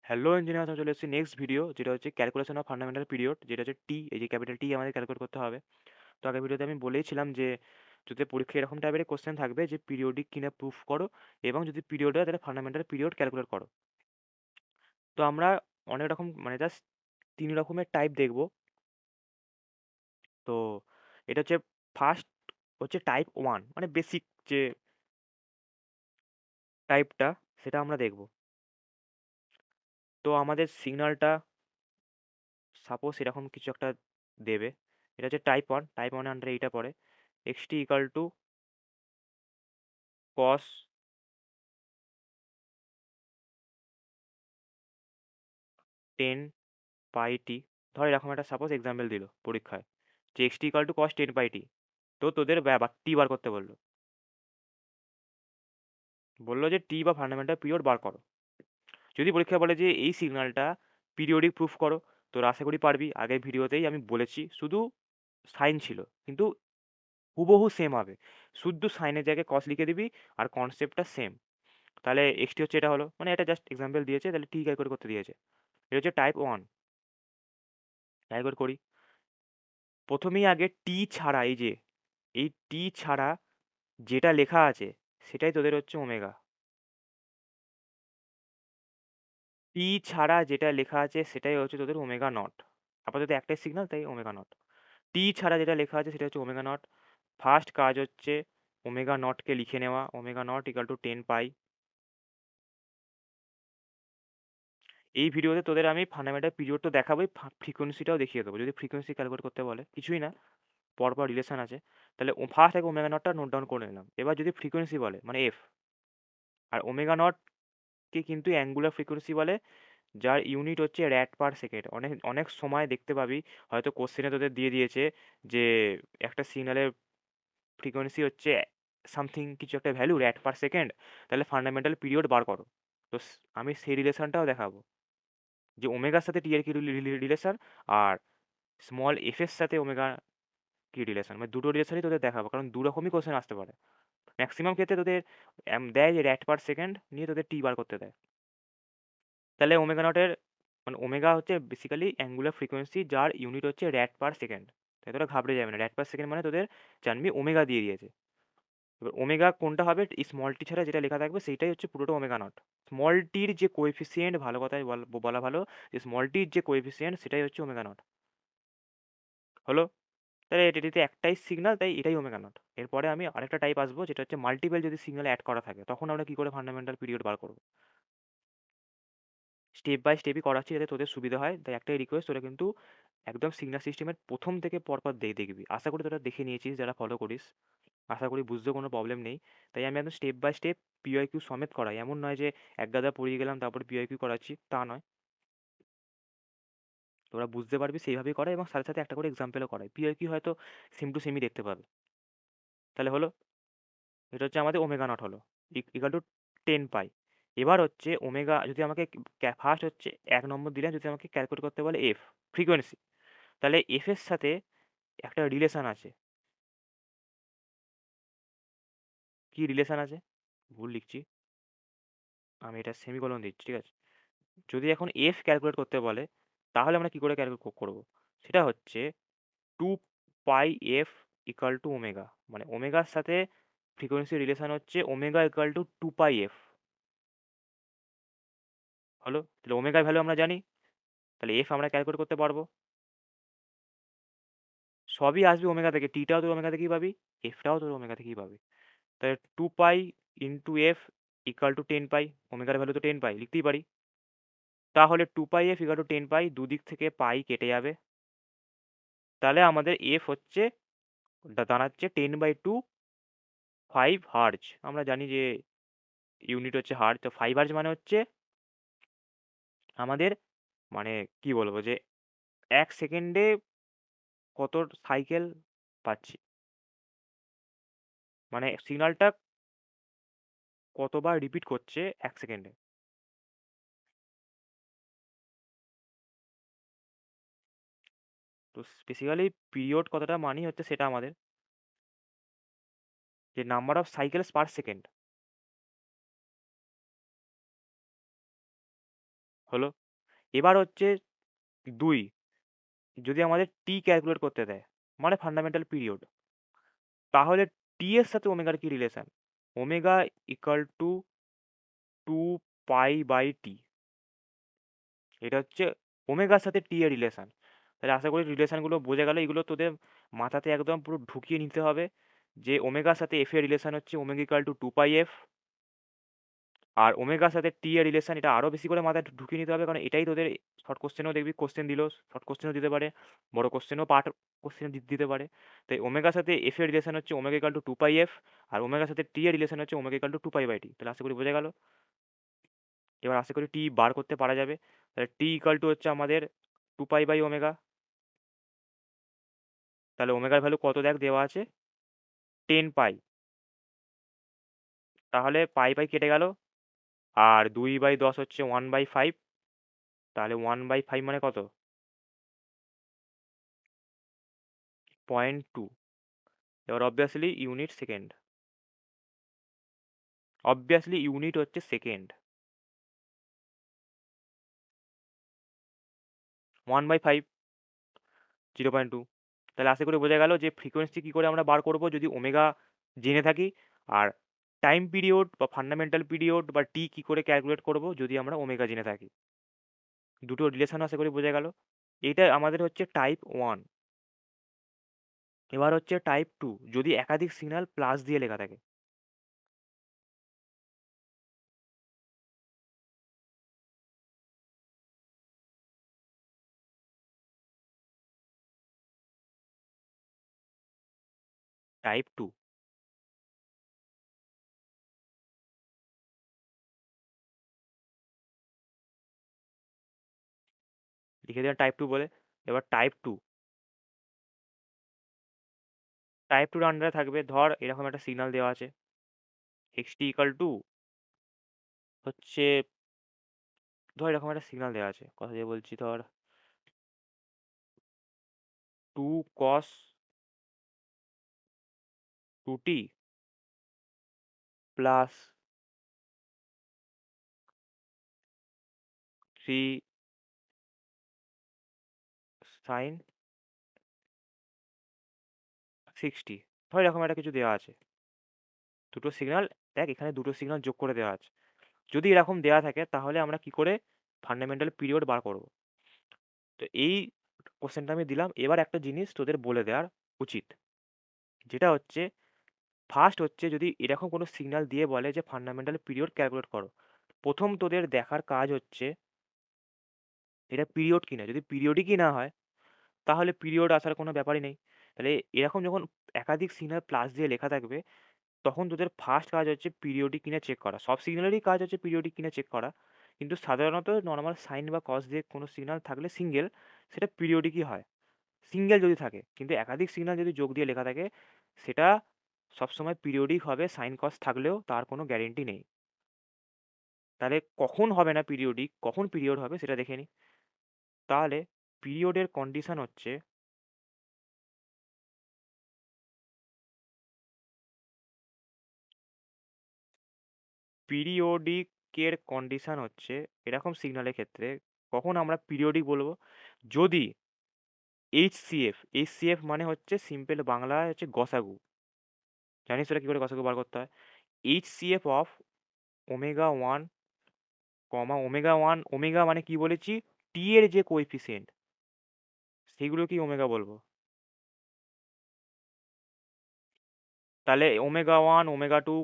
Hello engineer, চলে এসেছি next video, যেটা হচ্ছে ক্যালকুলেশন অফ ফান্ডামেন্টাল পিরিয়ড, যেটা হচ্ছে টি। এই যে ক্যাপিটাল টি আমাদের ক্যালকুলেট করতে হবে। তো আগের ভিডিওতে আমি বলেইছিলাম যে যদি পরীক্ষায় এরকম টাইপের কোশ্চেন থাকবে যে পিরিয়ডিক কিনা প্রুফ করো, এবং যদি পিরিয়ড হয় তাহলে ফান্ডামেন্টাল পিরিয়ড ক্যালকুলেট করো। তো আমরা অনেক রকম মানে জাস্ট 3 রকমের টাইপ দেখব। তো এটা হচ্ছে ফার্স্ট, হচ্ছে টাইপ 1, মানে বেসিক যে টাইপটা, সেটা আমরা দেখব। তো আমাদের সিগন্যালটা সাপোজ এরকম কিছু একটা দেবে। এটা হচ্ছে টাইপ 1। টাইপ 1 আন্ডারে এইটা পড়ে, এক্সটি ইকাল টু cos 10 পাই টি। ধর এরকম একটা সাপোজ এক্সাম্পল দিল পরীক্ষায় যে এক্সটি ইকাল টু cos 10 পাই টি। তো তোদের টি বার করতে বললো, বললো যে টি বা ফান্ডামেন্টাল পিরিয়ড বার করো। যদি পরীক্ষা বলে যে এই সিগন্যালটা পিরিয়ডিক প্রুফ করো, তোর আশা করি পারবি। আগের ভিডিওতেই আমি বলেছি, শুধু সাইন ছিল, কিন্তু হুবহু সেম হবে। শুধু সাইনের জায়গায় কস লিখে দিবি, আর কনসেপ্টটা সেম। তাহলে এক্সটি হচ্ছে এটা হলো, মানে এটা জাস্ট এক্সাম্পল দিয়েছে, তাহলে টি ক্যালকুলেট করতে দিয়েছে। এটা হচ্ছে টাইপ 1। ক্যালকুলেট করি। প্রথমেই আগে টি ছাড়া, এই টি ছাড়া যেটা লেখা আছে সেটাই তোদের হচ্ছে ওমেগা। টি ছাড়া যেটা লেখা আছে সেটাই হচ্ছে তোদের ওমেগা নট। আপাতত একটাই সিগন্যাল, তাই ওমেগা নট। টি ছাড়া যেটা লেখা আছে সেটা হচ্ছে ওমেগা নট। ফার্স্ট কাজ হচ্ছে ওমেগা নটকে লিখে নেওয়া, ওমেগা নট ইকাল টু 10 পাই। এই ভিডিওতে তোদের আমি ফান্ডামেন্টাল পিরিয়ড তো দেখাবোই, ফ্রিকোয়েন্সিটাও দেখিয়ে দেবো। যদি ফ্রিকোয়েন্সি ক্যালকুলেট করতে বলে, কিছুই না, পরপর রিলেশন আছে। তাহলে ফার্স্ট আগে ওমেগা নটটা নোট ডাউন করে নিলাম। এবার যদি ফ্রিকোয়েন্সি বলে, মানে এফ, আর ওমেগা নটকে কিন্তু অ্যাঙ্গুলার ফ্রিকোয়েন্সি বলে, যার ইউনিট হচ্ছে র্যাট পার সেকেন্ড। অনেক অনেক সময় দেখতে পাবি, হয়তো কোশ্চেনে তোদের দিয়ে দিয়েছে যে একটা সিগন্যালের ফ্রিকোয়েন্সি হচ্ছে সামথিং কিছু একটা ভ্যালু, র্যাট পার সেকেন্ড, তাহলে ফান্ডামেন্টাল পিরিয়ড বার করো। তো আমি সেই রিলেশনটাও দেখাবো, যে ওমেগার সাথে টি এর কি রিলেশন, আর স্মল এফ এর সাথে ওমেগা কি রিলেশন। মানে দুটো রিলেশনই তোদের দেখাবো, কারণ দু রকমই কোশ্চেন আসতে পারে। ম্যাক্সিমাম ক্ষেত্রে তোদের দেয় যে র্যাট পার সেকেন্ড নিয়ে তোদের টি বার করতে দেয়। তাহলে ওমেগা নটের, মানে ওমেগা হচ্ছে বেসিক্যালি অ্যাঙ্গুলার ফ্রিকোয়েন্সি, যার ইউনিট হচ্ছে র্যাট পার সেকেন্ড। তাই তোরা ঘাবড়ে যাবে না, র্যাট পার সেকেন্ড মানে তোদের জানবি ওমেগা দিয়ে দিয়েছে। এবার ওমেগা কোনটা হবে, এই স্মল টি ছাড়া যেটা লেখা থাকবে সেইটাই হচ্ছে পুরোটা ওমেগা নট। স্মল টির যে কোএফিসিয়েন্ট, ভালো কথায় বলা ভালো, যে স্মল টির যে কোএফিসিয়েন্ট সেটাই হচ্ছে ওমেগা নট। হলো? তাহলে এটিতে একটাই সিগন্যাল, তাই এটাই ওমেগা নট। এরপরে আমি আরেকটা টাইপ আসবো, যেটা হচ্ছে মাল্টিপল যদি সিগন্যাল অ্যাড করা থাকে, তখন আমরা কি করে ফান্ডামেন্টাল পিরিয়ড বার করবো। স্টেপ বাই স্টেপই করাচ্ছি যাতে তোদের সুবিধা হয়, তাই একটাই রিকোয়েস্ট, তোরা কিন্তু একদম সিগন্যাল সিস্টেমের প্রথম থেকে পরপর দেখবি। আশা করি তোরা দেখে নিয়েছিস যারা ফলো করিস, আশা করি বুঝতে কোনো প্রবলেম নেই। তাই আমি একদম স্টেপ বাই স্টেপ পিওয়াইকিউ সমেত করাই। এমন নয় যে এক গাদা পড়িয়ে গেলাম তারপর পিওয়াইকিউ করাচ্ছি, তা নয়। তোরা বুঝতে পারবি সেইভাবেই করাই, এবং সাথে সাথে একটা করে এক্সাম্পলও করাই। পিওয়াইকিউ হয়তো সেম টু সেমই দেখতে পাবে। তাহলে হলো, এটা হচ্ছে আমাদের ওমেগা নট হলো ইকাল টু 10 পাই। এবার হচ্ছে ওমেগা, যদি আমাকে ফার্স্ট হচ্ছে 1 নম্বর দিলে, যদি আমাকে ক্যালকুলেট করতে বলে এফ, ফ্রিকোয়েন্সি, তাহলে এফ এর সাথে একটা রিলেশন আছে। কি রিলেশন আছে, ভুল লিখছি, আমি এটা সেমিকোলন দিচ্ছি, ঠিক আছে। যদি এখন এফ ক্যালকুলেট করতে বলে, তাহলে আমরা কি করে ক্যালকুলেট করব, সেটা হচ্ছে 2 pi F equal two omega. মানে ওমেগার সাথে ফ্রিকোয়েন্সি রিলেশন হচ্ছে omega equal to 2 pi F. হলো? তাহলে ওমেগার ভ্যালু আমরা জানি, তাহলে এফ আমরা ক্যালকুলেট করতে পারবো। সবই আসবে ওমেগা থেকে, টিটাও তোর ওমেগা থেকেই পাবি, এফটাও তোর ওমেগা থেকেই পাবি। তাহলে 2 pi into F equal to 10 pi. ওমেগার ভ্যালু তো 10 পাই, লিখতেই পারি। তাহলে 2 pi F equal to 10 pi, দুদিক থেকে পাই কেটে যাবে। তাহলে আমাদের এফ হচ্ছে দাঁড়াচ্ছে 10/2 5 হার্জ। আমরা জানি যে ইউনিট হচ্ছে হার্জ, তো 5 হার্জ মানে হচ্ছে আমাদের, মানে কি বলবো, যে 1 সেকেন্ডে কত সাইকেল পাচ্ছি, মানে সিগন্যালটা কতবার রিপিট করছে 1 সেকেন্ডে। তো বেসিক্যালি পিরিয়ড কতটা মানি হচ্ছে সেটা আমাদের, যে number of cycles per second. হলো? এবার হচ্ছে 2, যদি আমাদের টি ক্যালকুলেট করতে দেয়, মানে ফান্ডামেন্টাল পিরিয়ড, তাহলে টি এর সাথে ওমেগার কি রিলেশন? Omega equal to 2 পাই/টি। এটা হচ্ছে ওমেগার সাথে টি এর রিলেশন। তাহলে আশা করি রিলেশনগুলো বোঝা গেল। এগুলো তোদের মাথাতে একদম পুরো ঢুকিয়ে নিতে হবে যে ওমেগার সাথে এফ এর রিলেশন হচ্ছে ওমেগা ইকুয়াল টু 2 পাই/এফ, আর ওমেগার সাথে টি এর রিলেশন এটা আরো বেশি করে মাথায় ঢুকিয়ে নিতে হবে, কারণ এটাই তোদের শর্ট কোশ্চেনেও দেখবি, কোশ্চেন দিল, শর্ট কোশ্চেনও দিতে পারে, বড় কোশ্চেনও পার্ট কোশ্চেন দিতে পারে। তাই ওমেগার সাথে এফ এর রিলেশন হচ্ছে ওমেগা ইকুয়াল টু 2 পাই/এফ, আর ওমেগার সাথে টি এর রিলেশন হচ্ছে ওমেগা ইকুয়াল টু 2 পাই/টি। তাহলে আশা করি বোঝা গেল। এবার আশা করি টি বার করতে পারা যাবে। তাহলে টি ইকুয়াল টু হচ্ছে আমাদের 2 পাই/ওমেগা। তাহলে ওমেগার ভ্যালু কত দেখ দেওয়া আছে? 10 পাই। তাহলে পাই পাই কেটে গেল, আর 2/10 হচ্ছে 1/5। তাহলে 1/5 মানে কত? 0.2। এবার অবভিয়াসলি ইউনিট হচ্ছে সেকেন্ড। 1/5, 0.2। তাহলে আশা করি বোঝা গেল যে ফ্রিকোয়েন্সি কী করে আমরা বার করব যদি ওমেগা জেনে থাকি, আর টাইম পিরিয়ড বা ফান্ডামেন্টাল পিরিয়ড বা টি কী করে ক্যালকুলেট করব যদি আমরা ওমেগা জেনে থাকি। দুটো রিলেশন আশা করি বোঝা গেল। এইটা আমাদের হচ্ছে টাইপ 1। এবার হচ্ছে টাইপ 2, যদি একাধিক সিগন্যাল প্লাস দিয়ে লেখা থাকে। টাইপ 2, লিখে দিলাম টাইপ 2 বলে। এবার টাইপ 2 এর আন্ডারে থাকবে, ধর এরকম একটা সিগন্যাল দেওয়া আছে, এক্সটি ইকাল টু হচ্ছে, ধর এরকম একটা সিগন্যাল দেওয়া আছে, কথা দিয়ে বলছি, ধর 2 cos 2t প্লাস 3 sin 60, ধর এরকম একটা কিছু দেওয়া আছে। দুটো সিগন্যাল, দেখ এখানে দুটো সিগন্যাল যোগ করে দেওয়া আছে। যদি এরকম দেওয়া থাকে তাহলে আমরা কি করে ফান্ডামেন্টাল পিরিয়ড বার করব? তো এই কোশ্চেনটা আমি দিলাম। এবার একটা জিনিস তোদের বলে দেওয়ার উচিত, যেটা হচ্ছে ফার্স্ট হচ্ছে যদি এরকম কোনো সিগন্যাল দিয়ে বলে যে ফান্ডামেন্টাল পিরিয়ড ক্যালকুলেট করো, প্রথম তোদের দেখার কাজ হচ্ছে এটা পিরিয়ড কিনা। যদি পিরিয়ডই না হয় তাহলে পিরিয়ড আসার কোনো ব্যাপারই নেই। তাহলে এরকম যখন একাধিক সিগন্যাল প্লাস দিয়ে লেখা থাকবে, তখন তোদের ফার্স্ট কাজ হচ্ছে পিরিয়ডিক কিনা চেক করা। সব সিগন্যালেরই কাজ হচ্ছে পিরিয়ডিক কিনা চেক করা, কিন্তু সাধারণত নর্মাল সাইন বা কস দিয়ে কোনো সিগন্যাল থাকলে সিঙ্গেল, সেটা পিরিয়ডিকই হয় সিঙ্গেল যদি থাকে। কিন্তু একাধিক সিগন্যাল যদি যোগ দিয়ে লেখা থাকে, সেটা সবসময় পিরিয়ডিক হবে, সাইন কস থাকলেও তার কোনো গ্যারেন্টি নেই। তাহলে কখন হবে না পিরিয়ডিক, কখন পিরিয়ড হবে সেটা দেখে নিই। তাহলে পিরিয়ডের কন্ডিশন হচ্ছে, পিরিয়ডিকের কন্ডিশন হচ্ছে এরকম সিগন্যালের ক্ষেত্রে কখন আমরা পিরিয়ডিক বলবো, যদি এইচসিএফ মানে হচ্ছে সিম্পল বাংলায় হচ্ছে গসাগু। জানিস তোরা কি করে গসাগু বার করতে হয়? এইচসিএফ অফ ওমেগা 1, ওমেগা মানে কি বলেছি, টি এর যে কোএফিসিয়েন্ট সেগুলো কি ওমেগা বলবো। তাহলে omega 1, omega 2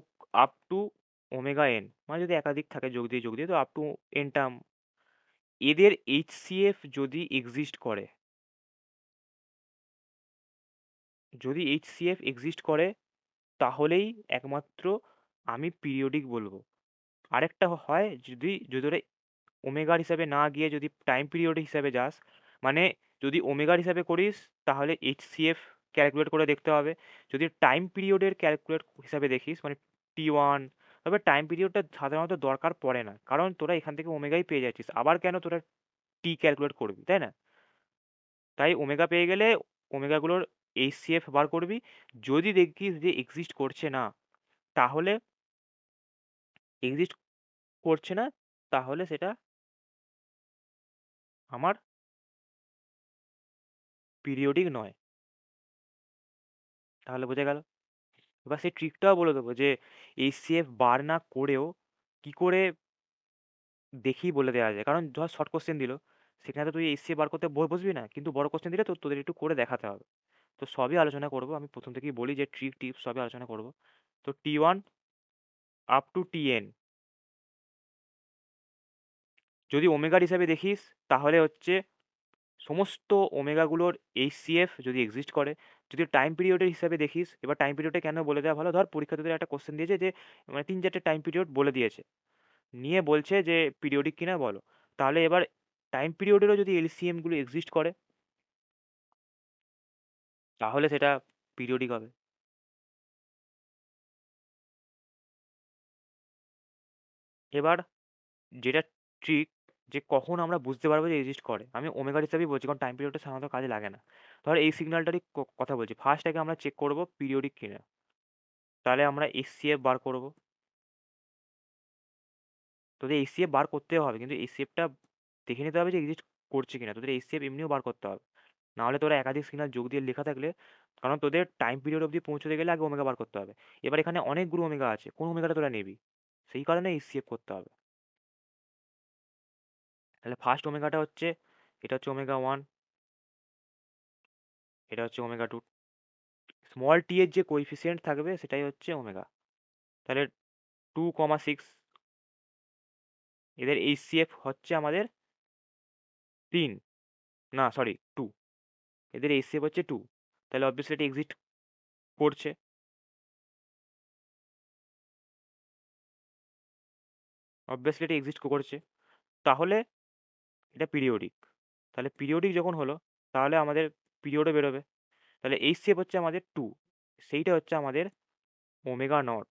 up to omega n, মানে যদি একাধিক থাকে যোগ দিয়ে তো আপ টু n টার্ম, এদের এইচসিএফ যদি এক্সিস্ট করে, যদি এইচসিএফ এক্সিস্ট করে তাহলেই একমাত্র আমি পিরিয়ডিক বলবো। আরেকটা হয়, যদি যদি ওরা ওমেগার হিসাবে না গিয়ে যদি টাইম পিরিয়ড হিসাবে যাস, মানে যদি ওমেগার হিসাবে করিস তাহলে এইচসিএফ ক্যালকুলেট করে দেখতে হবে। যদি টাইম পিরিয়ডের ক্যালকুলেট হিসাবে দেখিস, মানে T1, তবে টাইম পিরিয়ডটা সাধারণত দরকার পড়ে না, কারণ তোরা এখান থেকে ওমেগাই পেয়ে যাচ্ছিস, আবার কেন তোরা টি ক্যালকুলেট করবি, তাই না? তাই ওমেগা পেয়ে গেলে ওমেগাগুলোর এইচসিএফ বার করবি। যদি দেখিস যে এক্সিস্ট করছে না, তাহলে এক্সিস্ট করছে না তাহলে সেটা আমার পিরিয়ডিক নয়। তাহলে বোঝা গেল। এবার সেই ট্রিকটাও বলে দেবো যে এইচসিএফ বার না করেও কি করে দেখেই বলে দেওয়া যায়। কারণ ধর শর্ট কোশ্চেন দিল, সেখানে তো তুই এইচসিএফ বার করতে বসবি না, কিন্তু বড় কোশ্চেন দিলে তো তোদের একটু করে দেখাতে হবে। তো সবই আলোচনা করব, আমি প্রথম থেকেই বলি যে ট্রিক টিপস সবই আলোচনা করব। তো T1 আপ টু TN যদি ওমেগার হিসাবে দেখিস, তাহলে হচ্ছে সমস্ত ওমেগাগুলোর এইচসিএফ যদি এক্সিস্ট করে। যদি টাইম পিরিয়ডের হিসাবে দেখিস, এবার টাইম পিরিয়ডে কেন বলে দেওয়া ভালো, ধর পরীক্ষা তোদের একটা কোশ্চেন দিয়েছে যে মানে 3-4টে টাইম পিরিয়ড বলে দিয়েছে, নিয়ে বলছে যে পিরিয়ডিক কিনা বলো। তাহলে এবার টাইম পিরিয়ডেরও যদি এলসিএম গুলো এক্সিস্ট করে, তাহলে সেটা পিরিয়ডিক হবে। এবার যেটা ট্রিক, যে কখন আমরা বুঝতে পারবো যে এক্সিস্ট করে, আমি ওমেগার হিসাবেই বলছি, কারণ টাইম পিরিয়ডটা সাধারণত কাজে লাগে না। ধর এই সিগন্যালটারই কথা বলছি, ফার্স্ট আগে আমরা চেক করব পিরিয়ডিক কিনা। তাহলে আমরা এসসিএফ বার করব। তোদের এইচসিএফ বার করতে হবে, কিন্তু এইচসিএফটা দেখে নিতে হবে যে এক্সিস্ট করছে কিনা। তোদের এইচসিএফ এমনিও বার করতে হবে, নাহলে তোরা একাধিক সিগন্যাল যোগ দিয়ে লেখা থাকলে, কারণ তোদের টাইম পিরিয়ড অবধি পৌঁছতে গেলে আগে ওমেগা বার করতে হবে। এবার এখানে অনেকগুলো ওমেগা আছে, কোন ওমেগাটা তোরা নিবি, সেই কারণে এইচসিএফ করতে হবে। তাহলে ফার্স্ট ওমেগাটা হচ্ছে, এটা হচ্ছে ওমেগা 1, এটা হচ্ছে ওমেগা 2। স্মল টি এর যে কোএফিসিয়েন্ট থাকবে সেটাই হচ্ছে ওমেগা। তাহলে 2,6, এদের এইচসিএফ হচ্ছে আমাদের 3, না সরি 2, এদের এইচসিএফ হচ্ছে 2। তাহলে অবভিয়াসলি এটা এক্সিস্ট করছে, অবভিয়াসলি এটা এক্সিস্ট করছে। তাহলে এটা পিরিয়ডিক। তাহলে পিরিয়ডিক যখন হলো, তাহলে আমাদের পিরিয়ডও বেরোবে। তাহলে এইচসিএফ হচ্ছে আমাদের 2, সেইটা হচ্ছে আমাদের ওমেগা 0।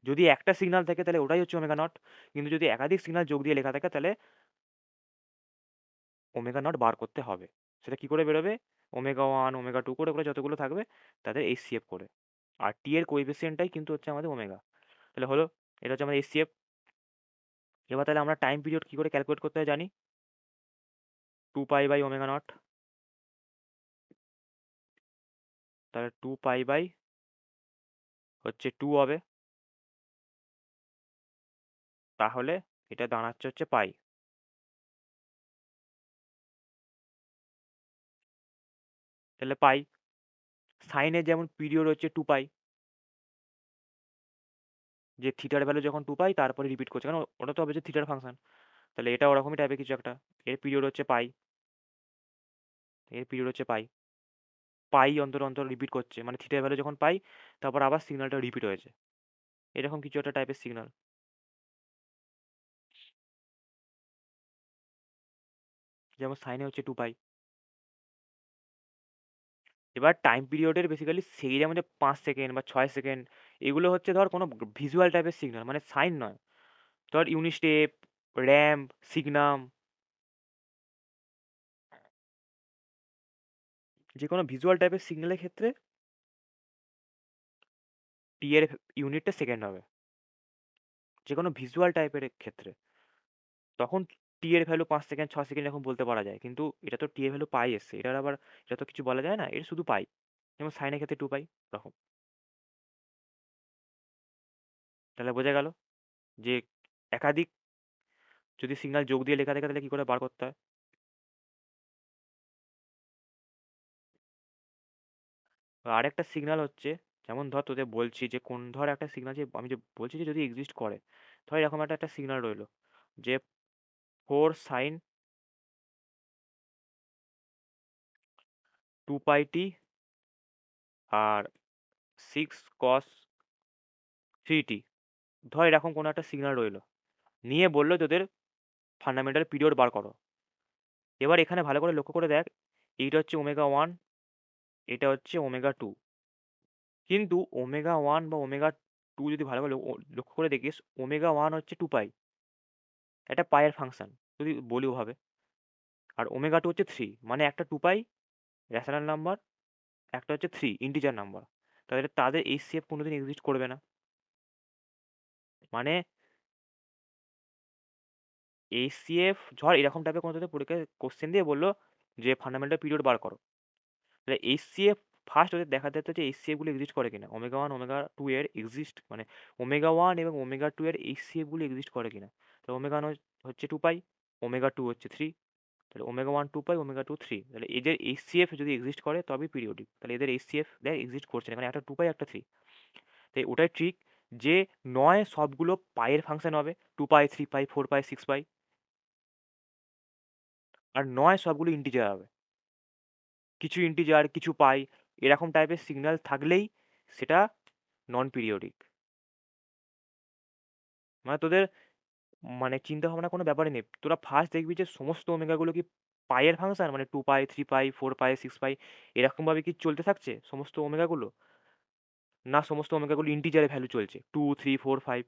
যদি একটা সিগন্যাল থাকে তাহলে ওটাই হচ্ছে ওমেগা 0, কিন্তু যদি একাধিক সিগন্যাল যোগ দিয়ে লেখা থাকে তাহলে ওমেগা 0 বার করতে হবে। সেটা কি করে বেরোবে, ওমেগা 1 ওমেগা 2 করে করে যতগুলো থাকবে তাদের এইচসিএফ করে। আর টি এর কোএফিসিয়েন্টটাই কিন্তু হচ্ছে আমাদের ওমেগা। তাহলে হলো, এটা হচ্ছে আমাদের এইচসিএফ। এবার তাহলে আমরা টাইম পিরিয়ড কি করে ক্যালকুলেট করতে হয় জানি, 2 পাই/ওমেগা 0। তাহলে 2 পাই হচ্ছে 2 হবে, তাহলে এটা দাঁড়াচ্ছে হচ্ছে পাই। তাহলে পাই, সাইনের যেমন পিরিয়ড হচ্ছে 2 পাই, যে থিটার ভ্যালু যখন 2 পাই তারপরে রিপিট করছে, কারণ ওটা তো হবে যে থিটার ফাংশন। তাহলে এটা ওরকমই টাইপের কিছু একটা, এর পিরিয়ড হচ্ছে পাই, এর পিরিয়ড হচ্ছে পাই। পাই অন্তর অন্তর রিপিট করছে, মানে থিটার ভ্যালু যখন পাই তারপর আবার সিগন্যালটা রিপিট হয়েছে, এরকম কিছু একটা টাইপের সিগন্যাল। যেমন সাইনে হচ্ছে 2 পাই। এবার টাইম পিরিয়ডের বেসিক্যালি সেই যেমন যে 5 সেকেন্ড বা 6 সেকেন্ড, এগুলো হচ্ছে ধর কোনো ভিজুয়াল টাইপের সিগন্যাল, মানে সাইন নয়। ধর ইউনিট স্টেপ, র্যাম্প, সিগনাম, যে কোনো ভিজুয়াল টাইপের সিগন্যালের ক্ষেত্রে টি এর ইউনিটটা সেকেন্ড হবে, যে কোনো ভিজুয়াল টাইপের ক্ষেত্রে। তখন টি এর ভ্যালু 5 সেকেন্ড 6 সেকেন্ড এখন বলতে পারা যায়, কিন্তু এটা তো টি এর ভ্যালু পাই এসছে, এটার আবার এটা তো কিছু বলা যায় না, এটা শুধু পাই। যেমন সাইনের ক্ষেত্রে 2 পাই তখন। তাহলে বোঝা গেল যে একাধিক যদি সিগন্যাল যোগ দিয়ে লেখা থাকে তাহলে কি করে বার করতে হয়। আরেকটা সিগন্যাল হচ্ছে, যেমন ধর তোদের বলছি যে কোন, ধর একটা সিগন্যাল যে আমি যে বলছি যে যদি এক্সিস্ট করে, ধর এরকম একটা একটা সিগন্যাল রইলো যে 4 sin 2 পাই টি আর 6 cos 3t, ধর এরকম কোনো একটা সিগন্যাল রইলো, নিয়ে বললো তোদের ফান্ডামেন্টাল পিরিয়ড বার করো। এবার এখানে ভালো করে লক্ষ্য করে দেখ, এইটা হচ্ছে ওমেগা 1, এটা হচ্ছে ওমেগা 2, কিন্তু ওমেগা 1 বা ওমেগা 2 যদি ভালো করে লক্ষ্য করে দেখিস, ওমেগা 1 হচ্ছে 2 পাই, এটা পায়ের ফাংশন যদি বলি ওভাবে। আর ওমেগা 2 হচ্ছে 3, মানে একটা 2 পাই রেশনাল নাম্বার, একটা হচ্ছে 3 ইন্টিজার নাম্বার। তাহলে তাদের এইচসিএফ কোনোদিন এক্সিস্ট করবে না। মানে এইচসিএফ ধর এরকম টাইপের কোনো তোদের পরীক্ষায় কোশ্চেন দিয়ে বললো যে ফান্ডামেন্টাল পিরিয়ড বার করো, তাহলে এইচসিএফ ফার্স্ট ওদের দেখাতে হতো যে এইচসিএফ গুলো এক্সিস্ট করে কিনা, ওমেগা ওয়ান ওমেগা টু এর এক্সিস্ট মানে ওমেগা ওয়ান এবং ওমেগা টু এর এইচসিএফ গুলো এক্সিস্ট করে কিনা। তাহলে ওমেগা ওয়ান হচ্ছে 2 পাই, ওমেগা টু হচ্ছে 3, তাহলে ওমেগা ওয়ান 2 পাই, ওমেগা টু 3, তাহলে এদের এইচসিএফ যদি এক্সিস্ট করে তবেই পিরিয়ডিক। তাহলে এদের এইচসিএফ দেখ এক্সিস্ট করছে না, এখানে একটা 2 পাই একটা 3। তাই ওটাই ট্রিক যে নয় সবগুলো পাইয়ের ফাংশন হবে, 2 পাই 3 পাই 4 পাই 6 পাই, আর নয় সবগুলো ইন্টিজার হবে, কিছু ইন্টিজার কিছু পাই, এরকম টাইপের সিগন্যাল থাকলেই সেটা নন পিরিয়ডিক। মানে তোদের মানে চিন্তা ভাবনা কোনো ব্যাপারই নেই, তোরা ফার্স্ট দেখবি যে সমস্ত ওমেগাগুলো কি পাইয়ের ফাংশন, মানে 2 পাই 3 পাই 4 পাই 6 পাই এরকমভাবে কি চলতে থাকছে সমস্ত ওমেগাগুলো, না সমস্ত ওমেগাগুলো ইন্টিজারে ভ্যালু চলছে 2 3 4 5।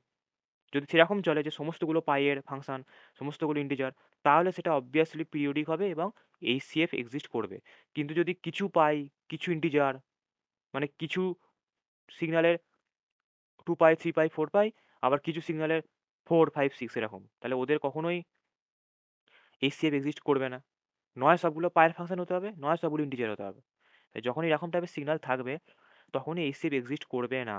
যদি সেরকম চলে যে সমস্তগুলো পাইয়ের ফাংশন, সমস্তগুলো ইন্টিজার, তাহলে সেটা অবভিয়াসলি পিরিয়ডিক হবে এবং এইচসিএফ এক্সিস্ট করবে। কিন্তু যদি কিছু পাই কিছু ইন্টিজার, মানে কিছু সিগন্যালের 2 পাই 3 পাই 4 পাই, আবার কিছু সিগন্যালের 4 5 6 এরকম, তাহলে ওদের কখনোই এইচসিএফ এক্সিস্ট করবে না। নয় সবগুলো পায়ের ফাংশন হতে হবে, নয় সবগুলো ইন্টিজার হতে হবে। তাই যখনই এরকম টাইপের সিগন্যাল থাকবে তখনই এইচসিএফ এক্সিস্ট করবে না,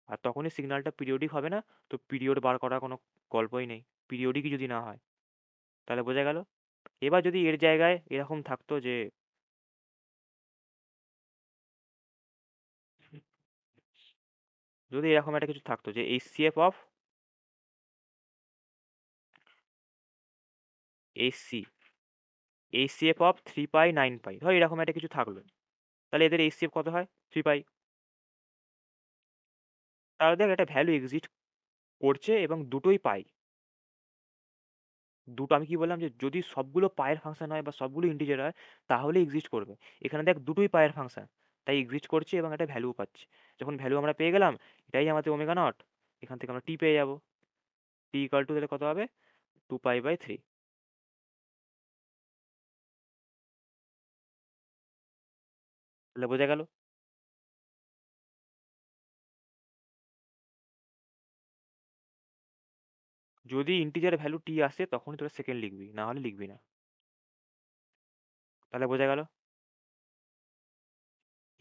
আর তখনই সিগন্যালটা পিরিয়ডিক হবে না। তো পিরিয়ড বার করার কোনো গল্পই নেই, পিরিয়ডিকই যদি না হয়। তাহলে বোঝা গেল। এবার যদি এর জায়গায় এরকম থাকতো যে যদি এরকম একটা কিছু থাকতো যে এইচসি এইচসিএফ অফ 3 পাই 9 পাই, ধর এরকম একটা কিছু থাকলো, তাহলে এদের এইচসিএফ কত হয় 3 পাই। তাহলে দেখ একটা ভ্যালু এক্সিস্ট করছে এবং দুটোই পাই। দুটো আমি কি বললাম যে যদি সবগুলো পায়ের ফাংশন হয় বা সবগুলো ইন্টিজার হয় তাহলে এক্সিস্ট করবে। এখানে দেখ দুটোই পায়ের ফাংশন, তাই এক্সিস্ট করছে এবং একটা ভ্যালু পাচ্ছে। যখন ভ্যালু আমরা পেয়ে গেলাম, এটাই আমাদের ওমেগা নট, এখান থেকে আমরা টি পেয়ে যাবো। টি ইকাল টু তাহলে কত হবে 2 পাই বাই 3। তাহলে বোঝা গেল। যদি ইন্টিজার ভ্যালু টি আসে তখনই তোরা সেকেন্ড লিখবি, না হলে লিখবি না। তাহলে বোঝা গেল।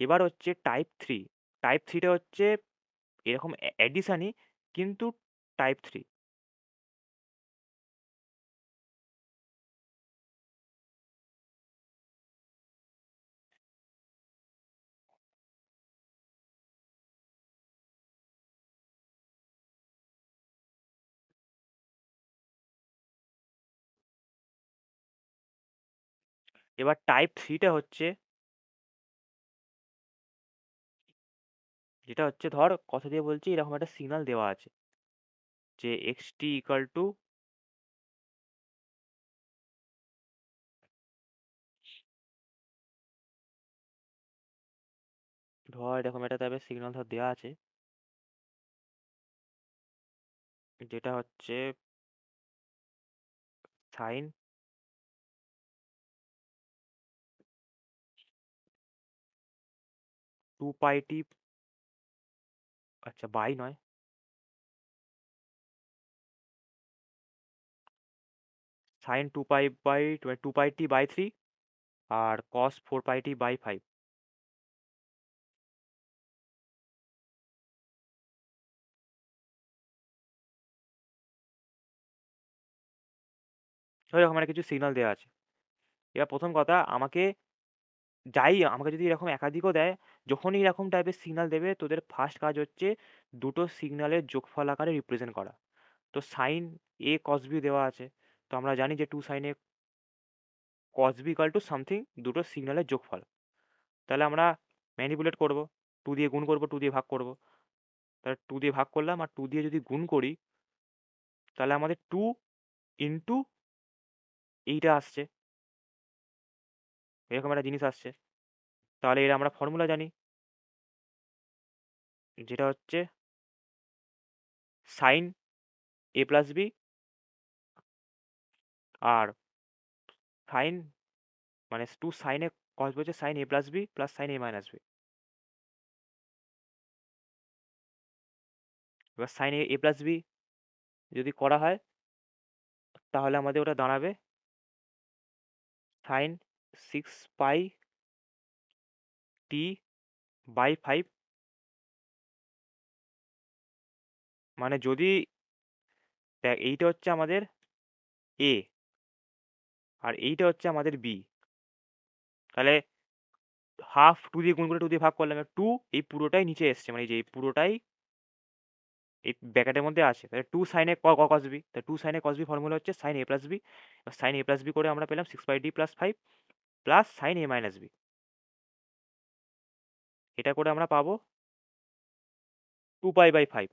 এবার হচ্ছে টাইপ 3। টাইপ 3টা হচ্ছে এরকম অ্যাডিশানই, কিন্তু টাইপ 3। এবার টাইপ 3টা হচ্ছে যেটা হচ্ছে ধর কথা দিয়ে বলছি এরকম একটা সিগন্যাল দেওয়া আছে যে xt ইকাল টু, ধর এরকম একটা টাইপের সিগন্যাল ধর দেওয়া আছে যেটা হচ্ছে সাইন 2 পাই টি, আচ্ছা বাই নয়, সাইন 2 পাই টি বাই 3 আর কস 4 পাই টি বাই 5। এরকম একটা কিছু সিগন্যাল দেওয়া আছে। এবার প্রথম কথা আমাকে আমাকে যদি এরকম একাধিকও দেয়, যখনই এরকম টাইপের সিগন্যাল দেবে তোদের ফার্স্ট কাজ হচ্ছে দুটো সিগন্যালের যোগফল আকারে রিপ্রেজেন্ট করা। তো সাইন এ কস বি দেওয়া আছে, তো আমরা জানি যে 2 sine A cos B equal to something দুটো সিগন্যালের যোগফল। তাহলে আমরা ম্যানিপুলেট করব, 2 দিয়ে গুণ করব 2 দিয়ে ভাগ করব। তাহলে 2 দিয়ে ভাগ করলাম আর 2 দিয়ে যদি গুণ করি তাহলে আমাদের 2 ইন্টু এইটা আসছে, এরকম একটা জিনিস আসছে। তাহলে এর আমরা ফর্মুলা জানি যেটা হচ্ছে সাইন এ প্লাস বি আর সাইন মানে 2 সাইন এ কস বলছে সাইন এ প্লাস বি প্লাস সাইন এ মাইনাস বি। এবার সাইন এ প্লাস বি যদি করা হয় তাহলে আমাদের ওটা দাঁড়াবে সাইন 6 পাই টি বাই 5। মানে যদি দেখ, এইটা হচ্ছে আমাদের এ আর এইটা হচ্ছে আমাদের বি, তাহলে হাফ টু দিয়ে গুণ করে টু দিয়ে ভাগ করলাম, টু এই পুরোটাই নিচে এসছে, মানে এই যে এই পুরোটাই এই ব্র্যাকেটের মধ্যে আছে, তাহলে টু সাইনে কস বি, তাহলে টু সাইনে কস বি ফর্মুলা হচ্ছে সাইন এ প্লাস বি। সাইন এ প্লাস বি করে আমরা পেলাম 6 পাই ডি প্লাস 5 প্লাস সাইন এ মাইনাস বি। এটা করে আমরা পাবো 2 পাই/5।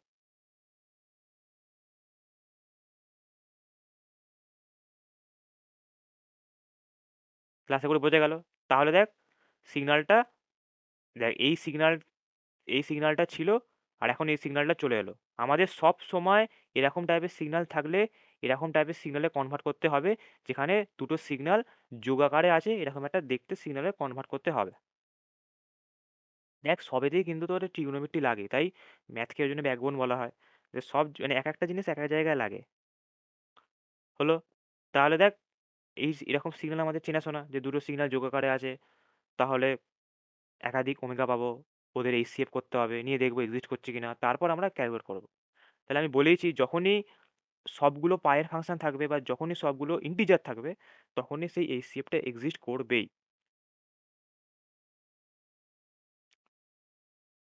ক্লাসে করে বোঝা গেল। তাহলে দেখ সিগন্যালটা, দেখ এই সিগন্যালটা ছিল আর এখন এই সিগন্যালটা চলে এলো। আমাদের সব সময় এরকম টাইপের সিগন্যাল থাকলে এরকম টাইপের সিগন্যালে কনভার্ট করতে হবে, যেখানে দুটো সিগন্যাল যোগাকারে আছে এরকম একটা দেখতে সিগন্যালে কনভার্ট করতে হবে। দেখ সবেতেই কিন্তু তোর ট্রিগোনোমেট্রি লাগে, তাই ম্যাথকে ওই জন্য ব্যাকবোন বলা হয়, যে সব মানে এক একটা জিনিস এক এক জায়গায় লাগে। হলো, তাহলে দেখ এরকম সিগন্যাল আমাদের চেনাশোনা, যে দুটো সিগন্যাল যোগাকারে আছে, তাহলে একাধিক ওমেগা পাবো, ওদের এইচসিএফ করতে হবে, নিয়ে দেখবো এক্সিস্ট করছে কিনা, তারপর আমরা ক্যালকুলেট করবো। তাহলে আমি বলেইছি যখনই সবগুলো পায়ের ফাংশন থাকবে বা যখনই সবগুলো ইন্টিজার থাকবে তখনই সেই এইচসিএফটা এক্সিস্ট করবেই।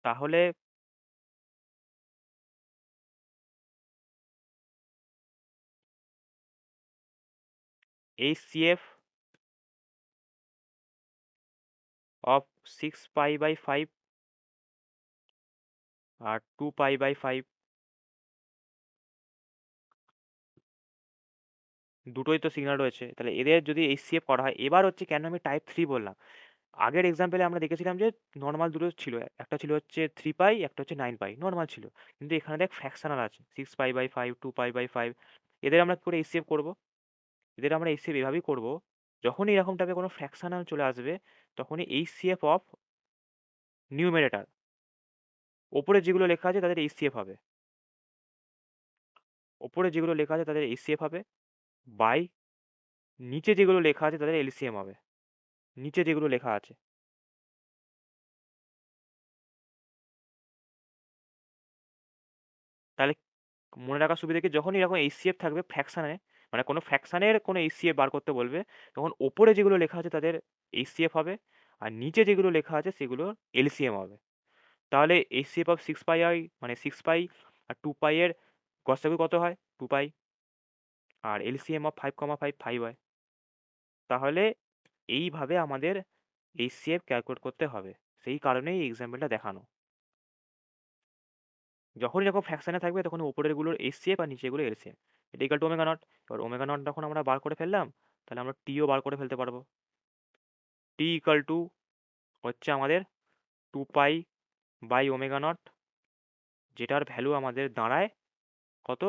তাহলে এইচসিএফ অফ 6 পাই/5 আর 2 পাই/5 দুটোই তো সিগন্যাল রয়েছে, তাহলে এদের যদি এইচসিএফ করা হয়, এবার হচ্ছে কেন আমি টাইপ 3 বললাম। আগের এক্সাম্পলে আমরা দেখেছিলাম যে নর্মাল দুটো ছিল, একটা ছিল হচ্ছে 3 পাই, একটা হচ্ছে 9 পাই, নর্মাল ছিল। কিন্তু এখানে দেখ ফ্র্যাকশনাল আছে, 6 পাই/5, 2 পাই/5। এদের আমরা কি করে এইচসিএফ করবো? এদের আমরা এইচসিএফ এভাবেই করবো, যখনই এরকম টাইপের কোনো ফ্র্যাকশনাল চলে আসবে তখনই এইচসিএফ অফ নিউমেরেটার, ওপরে যেগুলো লেখা আছে তাদের এইচসিএফ হবে, ওপরে যেগুলো লেখা আছে তাদের এইচসিএফ হবে, বাই নিচে যেগুলো লেখা আছে তাদের এলসিএম হবে, নিচে যেগুলো লেখা আছে। তাহলে মনে রাখার সুবিধা কি, যখনই এরকম এইচসিএফ থাকবে ফ্র্যাকশানে, মানে কোনো ফ্র্যাকশানের কোনো এইচসিএফ বার করতে বলবে, তখন ওপরে যেগুলো লেখা আছে তাদের এইচসিএফ হবে আর নিচে যেগুলো লেখা আছে সেগুলোর এলসিএম হবে। তাহলে এইচসিএফ অফ 6 পাই মানে 6 পাই আর 2 পাই এর গসাগু কত হয়? 2 পাই। আর এলসিএম অফ 5,5 5 হয়। তাহলে এইভাবে আমাদের এইচসিএফ ক্যালকুলেট করতে হবে, সেই কারণেই এই এক্সাম্পলটা দেখানো। যখনই এরকম ফ্র্যাকশনে থাকবে তখন উপরেরগুলোর এইচসিএফ আর নিচেগুলো এলসিএম। এটা ইকাল টু ওমেগা নট। এবার ওমেগা নট যখন আমরা বার করে ফেললাম, তাহলে আমরা টিও বার করে ফেলতে পারবো। টি ইকাল টু হচ্ছে আমাদের 2 পাই/ওমেগা নট, যেটার ভ্যালু আমাদের দাঁড়ায় কত?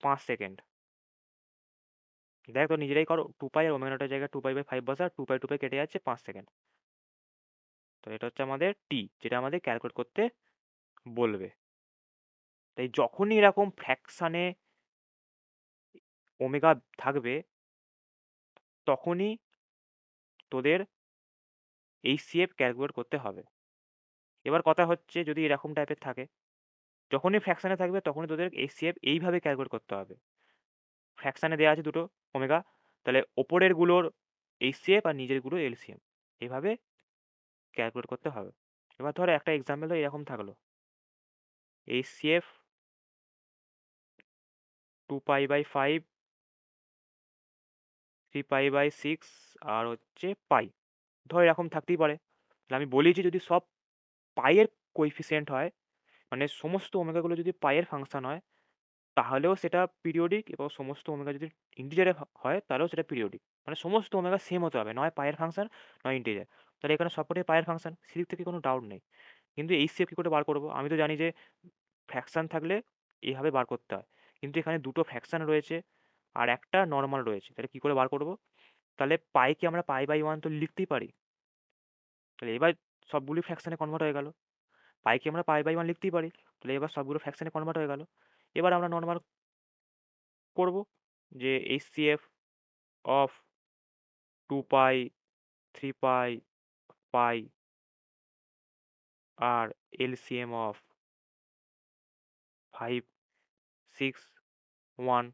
5 সেকেন্ড। দেখ তো নিজেরাই করো, 2 পাই আর ওমেগা নটের জায়গায় 2 পাই/5 বসা, 2 পাই কেটে যাচ্ছে 5 সেকেন্ড। তো এটা হচ্ছে আমাদের টি, যেটা আমাদের ক্যালকুলেট করতে বলবে। তাই যখনই এরকম ফ্র্যাকশানে ওমেগা থাকবে তখনই তোদের এইচসিএফ ক্যালকুলেট করতে হবে। এবার কথা হচ্ছে যদি এরকম টাইপের থাকে, যখনই ফ্র্যাকশানে থাকবে তখনই তোদের এইচসিএফ এইভাবে ক্যালকুলেট করতে হবে। ফ্র্যাকশানে দেওয়া আছে দুটো ওমেগা, তাহলে ওপরের গুলোর এইচসিএফ আর নিজের গুলো এলসিএম, এইভাবে ক্যালকুলেট করতে হবে। এবার ধর একটা এক্সাম্পল এরকম থাকলো, এইচসিএফ 2 পাই/5, 3 পাই/6 আর হচ্ছে পাই, ধর এরকম থাকতেই পারে। তাহলে আমি বলেছি যদি সব পাইয়ের কোএফিসিয়েন্ট হয়, মানে সমস্ত ওমেগাগুলো যদি পাইয়ের ফাংশন হয় তাহলেও সেটা পিরিয়ডিক, এবং সমস্ত ওমেগা যদি ইন্টিজারে হয় তাহলেও সেটা পিরিয়ডিক। মানে সমস্ত ওমেগা সেম হতে হবে, নয় পায়ের ফাংশন নয় ইন্টিজার। তাহলে এখানে সবকটাই পায়ের ফাংশন, সেদিক থেকে কোনো ডাউট নেই। কিন্তু এইচসিএফ কী করে বার করবো? আমি তো জানি যে ফ্র্যাকশান থাকলে এইভাবে বার করতে হয়, কিন্তু এখানে দুটো ফ্র্যাকশান রয়েছে আর একটা নর্মাল রয়েছে, তাহলে কী করে বার করবো? তাহলে পাইকে আমরা পাই/1 তো লিখতেই পারি। তাহলে এবার সবগুলি ফ্র্যাকশানে কনভার্ট হয়ে গেল। পাইকে আমরা পাই/1 লিখতেই পারি, তাহলে এবার সবগুলো ফ্র্যাকশানে কনভার্ট হয়ে গেল। এবার আমরা নর্মাল করব, যে HCF of 2 pi 3 pi pi আর LCM অফ 5 6 1।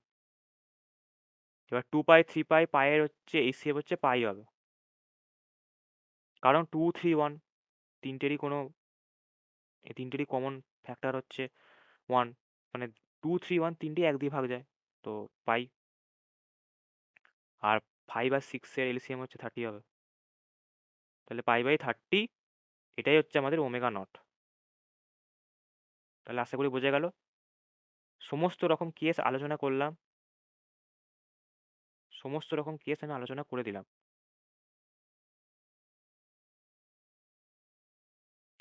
এবার 2 পাই 3 পাই পাইয়ের হচ্ছে HCF হচ্ছে পাই হবে, কারণ 2 3 1 তিনটেরই কোনো এই তিনটেরই কমন ফ্যাক্টর হচ্ছে 1, মানে 2 3 1 তিনটেই 1 দিয়ে ভাগ যায়, তো পাই। আর 5 আর 6 এর LCM হচ্ছে 30 হবে, তাহলে পাই বাই 30, এটাই হচ্ছে আমাদের ওমেগা নট। তাহলে আশা করি বোঝা গেল। সমস্ত রকম কেস আলোচনা করলাম, সমস্ত রকম কেস আমি আলোচনা করে দিলাম।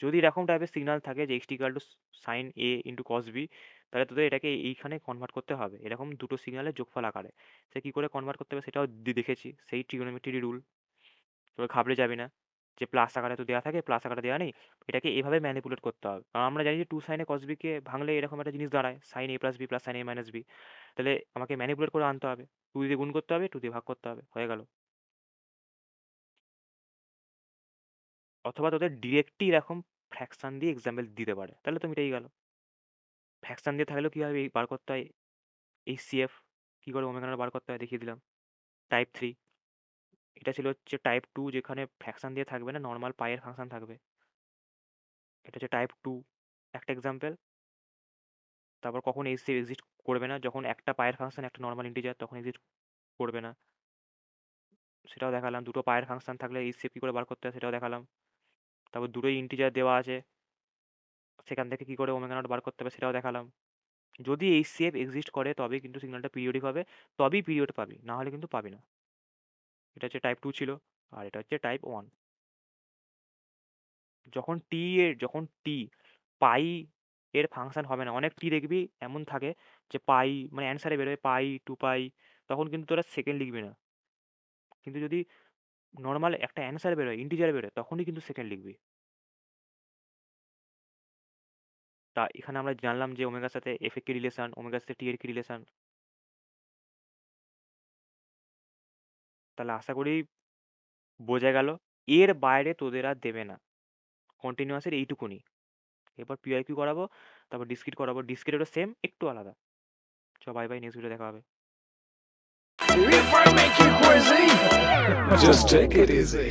যদি এরকম টাইপের সিগন্যাল থাকে যে x equal to sine A into cos B, তাহলে তোদের এটাকে এইখানে কনভার্ট করতে হবে এরকম দুটো সিগন্যালের যোগফল আকারে। সে কী করে কনভার্ট করতে হবে সেটাও দেখেছি, সেই ট্রিগোনোমেট্রি রুল। তোরা ঘাবড়ে যাবি না যে প্লাস আকারে তো দেওয়া থাকে, প্লাস আকারে দেওয়া নেই, এটাকে এভাবে ম্যানিপুলেট করতে হবে। কারণ আমরা জানি যে টু সাইনে কস বিকে ভাঙলে এরকম একটা জিনিস দাঁড়ায়, সাইন এ প্লাস বি প্লাস সাইন এ মাইনাস বি। তাহলে আমাকে ম্যানিপুলেট করে আনতে হবে, টু দিয়ে গুণ করতে হবে, টু দিয়ে ভাগ করতে হবে, হয়ে গেল। অথবা তোদের ডিরেক্টলি এরকম ফ্র্যাকশন দিয়ে এক্সাম্পল দিতে পারে, তাহলে তো মিটেই গেল। ফ্র্যাকশন দিয়ে থাকলেও কী হবে, বার করতে হয় HCF, কী করে ওমেগা নট বার করতে হয় দেখিয়ে দিলাম। টাইপ 3, এটা ছিল হচ্ছে টাইপ 2 যেখানে ফ্র্যাকশন দিয়ে থাকবে না, নর্মাল পাইয়ের ফাংশন থাকবে। এটা হচ্ছে টাইপ 2 একটা এক্সাম্পল। তারপর কখন HCF এক্সিস্ট করবে না, যখন একটা পাইয়ের ফাংশন একটা নর্মাল ইন্টিজার, তখন এক্সিস্ট করবে না, সেটাও দেখালাম। দুটো পাইয়ের ফাংশন থাকলে HCF কী করে বার করতে হয় সেটাও দেখালাম। তারপর দুটোই ইন্টিজার দেওয়া আছে, সেখান থেকে কী করে ওমেগা নট বার করতে হবে সেটাও দেখালাম। যদি HCF এক্সিস্ট করে তবেই কিন্তু সিগন্যালটা পিরিয়ডিক হবে, তবেই পিরিয়ড পাবি, না হলে কিন্তু পাবি না। এটা হচ্ছে টাইপ 2 ছিল, আর এটা হচ্ছে টাইপ 1। যখন টি পাই এর ফাংশন হবে না, অনেক টি দেখবি এমন থাকে যে পাই মানে অ্যান্সারে বেরোয় পাই 2 পাই, তখন কিন্তু তোরা সেকেন্ড লিখবি না। কিন্তু যদি নর্মাল একটা অ্যান্সার বেরোয়, ইন্টিজার বেরোয়, তখনই কিন্তু সেকেন্ড লিখবি। তা এখানে আমরা জানলাম যে ওমেগার সাথে এফ এর কি রিলেশন, ওমেগার সাথে টি এর কি রিলেশন। তাহলে আশা করি বোঝা গেল। এর বাইরে তোদের আর দেবে না, কন্টিনিউয়াসের এইটুকুনি। এরপর PIQ করাবো, তারপর ডিসক্রিট করাবো, ডিসক্রিটেরও সেম, একটু আলাদা। চ বাই বাই, নেক্সট ভিডিও দেখা হবে। If I make you crazy, just take it easy.